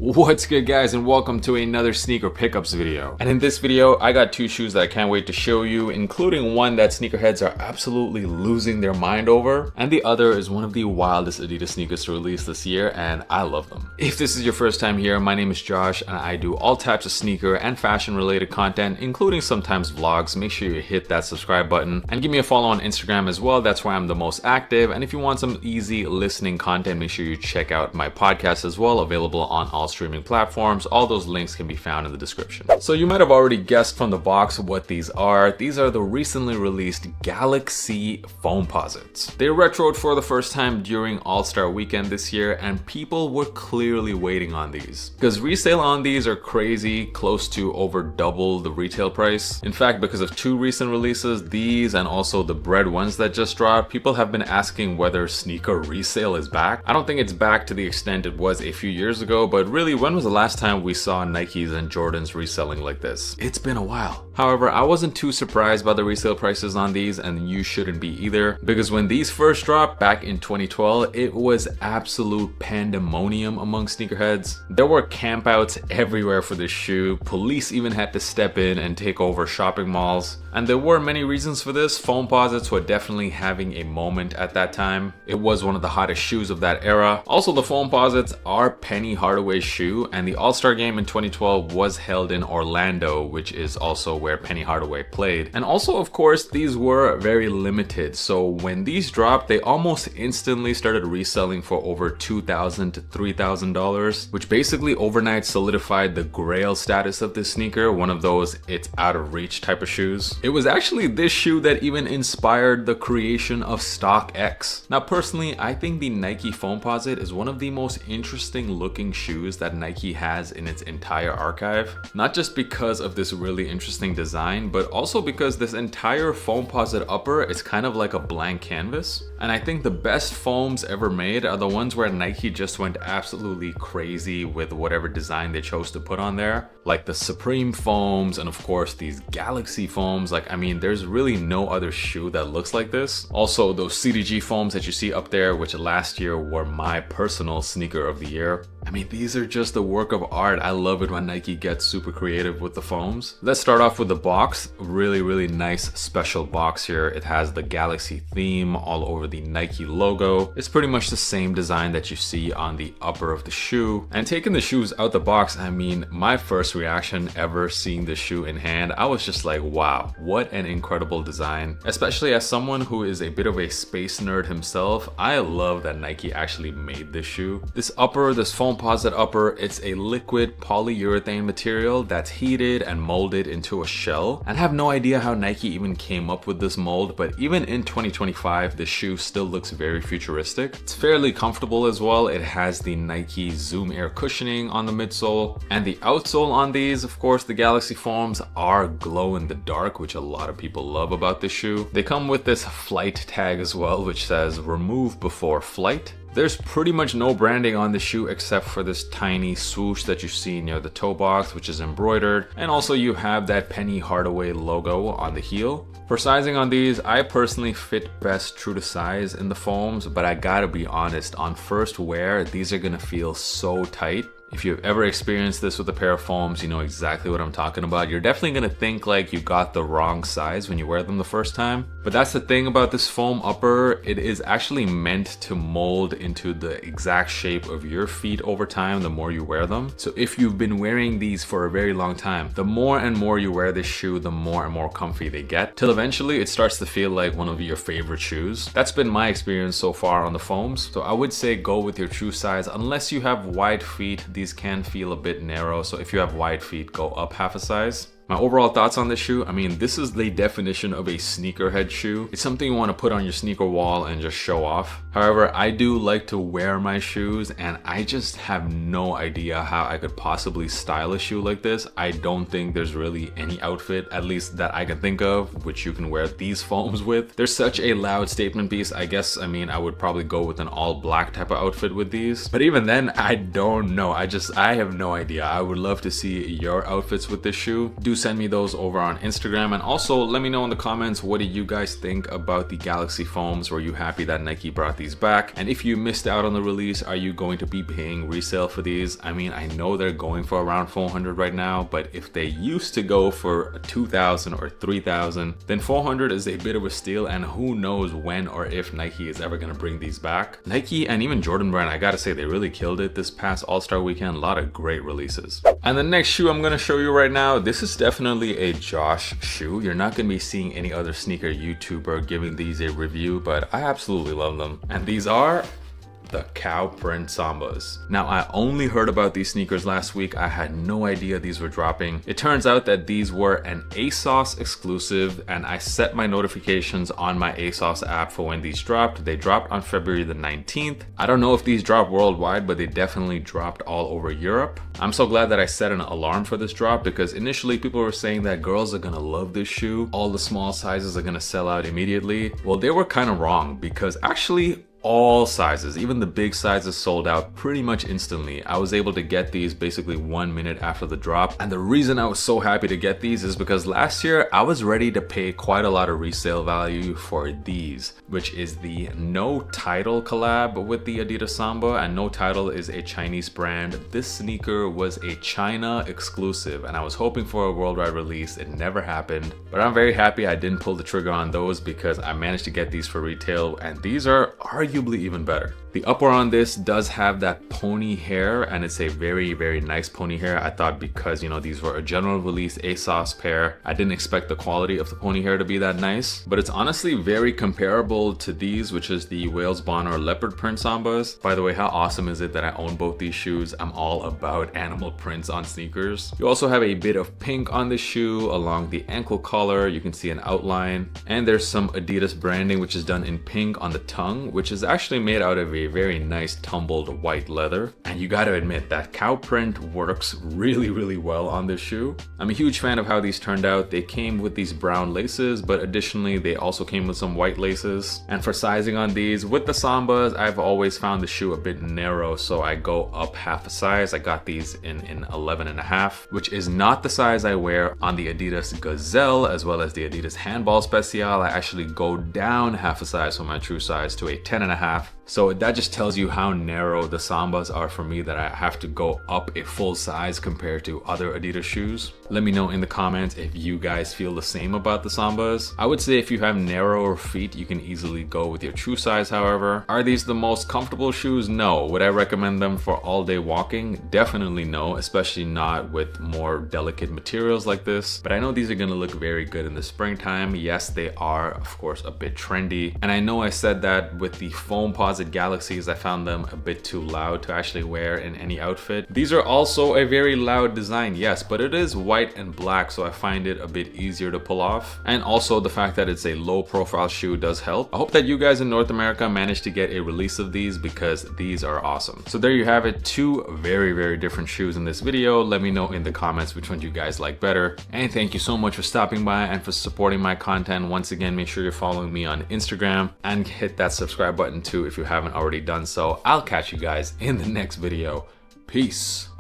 What's good, guys, and welcome to another sneaker pickups video. And in this video I got two shoes that I can't wait to show you, including one that sneakerheads are absolutely losing their mind over, and the other is one of the wildest Adidas sneakers to release this year, and I love them. If this is your first time here, my name is Josh and I do all types of sneaker and fashion related content, including sometimes vlogs. Make sure you hit that subscribe button and give me a follow on Instagram as well. That's where I'm the most active. And if you want some easy listening content, make sure you check out my podcast as well, available on all streaming platforms. All those links can be found in the description. So you might have already guessed from the box what these are. These are the recently released Galaxy Foamposites. They retroed for the first time during All-Star Weekend this year, and people were clearly waiting on these because resale on these are crazy, close to over double the retail price. In fact, because of two recent releases, these and also the bread ones that just dropped, people have been asking whether sneaker resale is back. I don't think it's back to the extent it was a few years ago, but really, when was the last time we saw Nikes and Jordans reselling like this? It's been a while. However, I wasn't too surprised by the resale prices on these, and you shouldn't be either, because when these first dropped back in 2012, it was absolute pandemonium among sneakerheads. There were campouts everywhere for this shoe. Police even had to step in and take over shopping malls. And there were many reasons for this. Foamposites were definitely having a moment at that time. It was one of the hottest shoes of that era. Also, the Foamposites are Penny Hardaway's shoe, and the All-Star game in 2012 was held in Orlando, which is also where Penny Hardaway played. And also, of course, these were very limited. So when these dropped, they almost instantly started reselling for over $2,000 to $3,000, which basically overnight solidified the grail status of this sneaker, one of those it's out of reach type of shoes. It was actually this shoe that even inspired the creation of StockX. Now, personally, I think the Nike Foamposite is one of the most interesting looking shoes that Nike has in its entire archive. Not just because of this really interesting design, but also because this entire Foamposite upper is kind of like a blank canvas. And I think the best foams ever made are the ones where Nike just went absolutely crazy with whatever design they chose to put on there. Like the Supreme foams, and of course these Galaxy foams. Like, I mean, there's really no other shoe that looks like this. Also, those CDG foams that you see up there, which last year were my personal sneaker of the year. I mean, these are just a work of art. I love it when Nike gets super creative with the foams. Let's start off with the box. Really nice special box here. It has the Galaxy theme all over the Nike logo. It's pretty much the same design that you see on the upper of the shoe. And taking the shoes out the box, I mean, my first reaction ever seeing the shoe in hand, I was just like, wow, what an incredible design. Especially as someone who is a bit of a space nerd himself, I love that Nike actually made this shoe. This upper, this Foamposite upper, it's a liquid polyurethane material that's heated and molded into a shell. And I have no idea how Nike even came up with this mold, but even in 2025, the shoe still looks very futuristic. It's fairly comfortable as well. It has the Nike Zoom Air cushioning on the midsole, and the outsole on these, of course, the Galaxy foams are glow in the dark, which a lot of people love about this shoe. They come with this flight tag as well, which says remove before flight. There's pretty much no branding on the shoe except for this tiny swoosh that you see near the toe box, which is embroidered. And also you have that Penny Hardaway logo on the heel. For sizing on these, I personally fit best true to size in the foams, but I gotta be honest, on first wear, these are gonna feel so tight. If you've ever experienced this with a pair of foams, you know exactly what I'm talking about. You're definitely gonna think like you got the wrong size when you wear them the first time. But that's the thing about this foam upper, it is actually meant to mold into the exact shape of your feet over time the more you wear them. So if you've been wearing these for a very long time, the more and more you wear this shoe, the more and more comfy they get, till eventually it starts to feel like one of your favorite shoes. That's been my experience so far on the foams. So I would say go with your true size. Unless you have wide feet, these can feel a bit narrow, so if you have wide feet, go up half a size. My overall thoughts on this shoe, I mean, this is the definition of a sneakerhead shoe. It's something you want to put on your sneaker wall and just show off. However, I do like to wear my shoes, and I just have no idea how I could possibly style a shoe like this. I don't think there's really any outfit, at least that I can think of, which you can wear these foams with. They're such a loud statement piece. I guess, I mean, I would probably go with an all black type of outfit with these. But even then, I don't know. I have no idea. I would love to see your outfits with this shoe. Do send me those over on Instagram, and also let me know in the comments, what do you guys think about the Galaxy foams? Were you happy that Nike brought these back? And if you missed out on the release, are you going to be paying resale for these? I mean, I know they're going for around 400 right now, but if they used to go for 2,000 or 3,000, then 400 is a bit of a steal, and who knows when or if Nike is ever going to bring these back. Nike and even Jordan Brand, I gotta say, they really killed it this past All-Star weekend. A lot of great releases. And the next shoe I'm gonna show you right now, this is definitely a Josh shoe. You're not gonna be seeing any other sneaker YouTuber giving these a review, but I absolutely love them. And these are the cow print Sambas. Now, I only heard about these sneakers last week. I had no idea these were dropping. It turns out that these were an Asos exclusive, and I set my notifications on my Asos app for when these dropped. They dropped on February the 19th. I don't know if these dropped worldwide, but they definitely dropped all over Europe. I'm so glad that I set an alarm for this drop, because initially people were saying that girls are gonna love this shoe. All the small sizes are gonna sell out immediately. Well, they were kind of wrong, because actually all sizes, even the big sizes, sold out pretty much instantly. I was able to get these basically 1 minute after the drop. And the reason I was so happy to get these is because last year I was ready to pay quite a lot of resale value for these, which is the No Title collab with the Adidas Samba. And No Title is a Chinese brand. This sneaker was a China exclusive, and I was hoping for a worldwide release. It never happened, but I'm very happy I didn't pull the trigger on those, because I managed to get these for retail, and these are arguably even better. The upper on this does have that pony hair, and it's a very, very nice pony hair. I thought, because, you know, these were a general release Asos pair, I didn't expect the quality of the pony hair to be that nice, but it's honestly very comparable to these, which is the Wales Bonner leopard print Sambas. By the way, how awesome is it that I own both these shoes? I'm all about animal prints on sneakers. You also have a bit of pink on this shoe along the ankle collar. You can see an outline, and there's some Adidas branding, which is done in pink on the tongue, which is actually made out of a very nice tumbled white leather. And you gotta admit that cow print works really, really well on this shoe. I'm a huge fan of how these turned out. They came with these brown laces, but additionally they also came with some white laces. And for sizing on these, with the Sambas, I've always found the shoe a bit narrow, so I go up half a size. I got these in 11.5, which is not the size I wear on the Adidas Gazelle, as well as the Adidas Handball Special. I actually go down half a size from my true size to a 10.5. So that just tells you how narrow the Sambas are for me, that I have to go up a full size compared to other Adidas shoes. Let me know in the comments if you guys feel the same about the Sambas. I would say if you have narrower feet, you can easily go with your true size, however. Are these the most comfortable shoes? No. Would I recommend them for all day walking? Definitely no, especially not with more delicate materials like this. But I know these are gonna look very good in the springtime. Yes, they are, of course, a bit trendy. And I know I said that with the Foamposite Galaxies, I found them a bit too loud to actually wear in any outfit. These are also a very loud design, yes, but it is white and black, so I find it a bit easier to pull off. And also the fact that it's a low profile shoe does help. I hope that you guys in North America managed to get a release of these, because these are awesome. So there you have it, two very, very different shoes in this video. Let me know in the comments which one you guys like better. And thank you so much for stopping by and for supporting my content. Once again, make sure you're following me on Instagram, and hit that subscribe button too if you haven't already done so. I'll catch you guys in the next video. Peace.